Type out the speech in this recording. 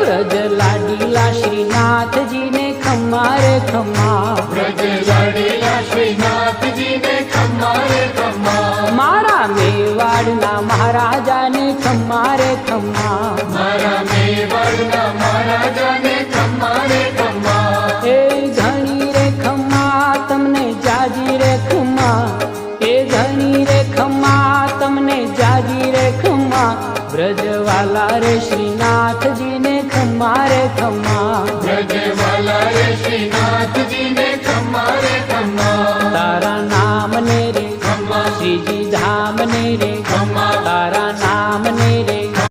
व्रज लाडीला श्रीनाथ जी ने खम्मा रे खम्मा, व्रज लाडीला श्रीनाथ जी ने खम्मा रे खम्मा, मारा मेवाड़ना महाराजा ने खम्मा रे खम्मा, मारा मेवाड़ना महाराजा ने खम्मा रे खम्मा, ए धनी रे खम्मा तमने जाजी रे खम्मा, ए धनी रे खम्मा तमने जाजी रे खम्मा, ब्रजवाला रे श्रीनाथ जी ने खम्मा रे खम्मा, ब्रजवाला रे श्रीनाथ जी ने खम्मा रे खम्मा, तारा नाम ने रे खम्मा, श्रीजी धाम ने रे खम्मा, तारा नाम ने